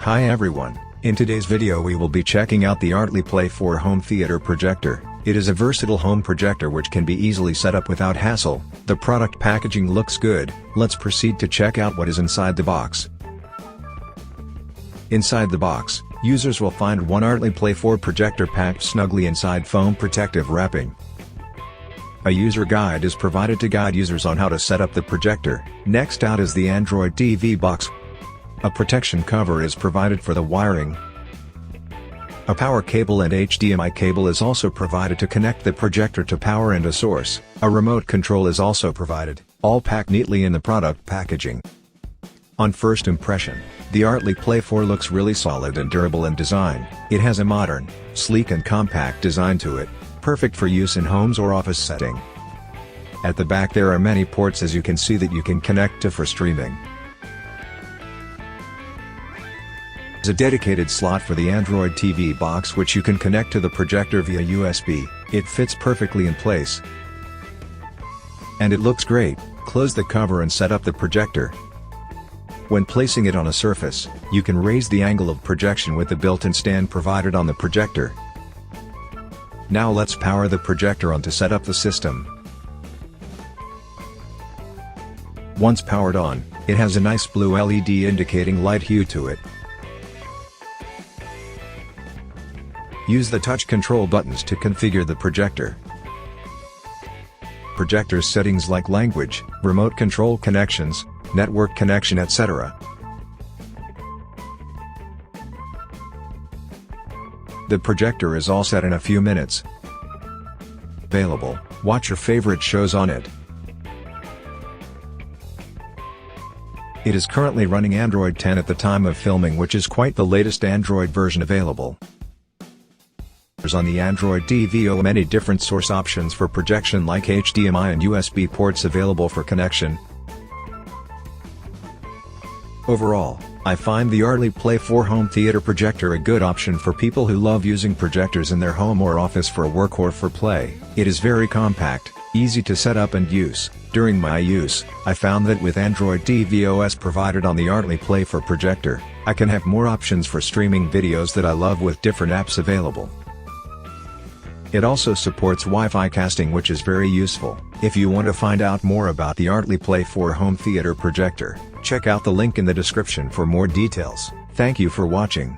Hi everyone, in today's video we will be checking out the Artlii Play4 home theater projector. It is a versatile home projector which can be easily set up without hassle. The product packaging looks good. Let's proceed to check out what is inside the box. Inside the box, users will find one Artlii Play4 projector packed snugly inside foam protective wrapping. A user guide is provided to guide users on how to set up the projector. Next out is the Android TV box. A protection cover is provided for the wiring. A power cable and HDMI cable is also provided to connect the projector to power and a source. A remote control is also provided, all packed neatly in the product packaging. On first impression, the Artlii Play4 looks really solid and durable in design. It has a modern, sleek and compact design to it, perfect for use in homes or office setting. At the back there are many ports as you can see that you can connect to for streaming. There's a dedicated slot for the Android TV box which you can connect to the projector via USB. It fits perfectly in place. And it looks great. Close the cover and set up the projector. When placing it on a surface, you can raise the angle of projection with the built-in stand provided on the projector. Now let's power the projector on to set up the system. Once powered on, it has a nice blue LED indicating light hue to it. Use the touch control buttons to configure the projector. Projector settings like language, remote control connections, network connection, etc. The projector is all set in a few minutes. Available, watch your favorite shows on it. It is currently running Android 10 at the time of filming, which is quite the latest Android version available. On the Android TV, many different source options for projection like HDMI and USB ports available for connection. Overall, I find the Artlii Play4 home theater projector a good option for people who love using projectors in their home or office for work or for play. It is very compact, easy to set up and use. During my use, I found that with Android TV OS provided on the Artlii Play4 projector, I can have more options for streaming videos that I love with different apps available. It also supports Wi-Fi casting, which is very useful. If you want to find out more about the Artlii Play4 home theater projector, check out the link in the description for more details. Thank you for watching.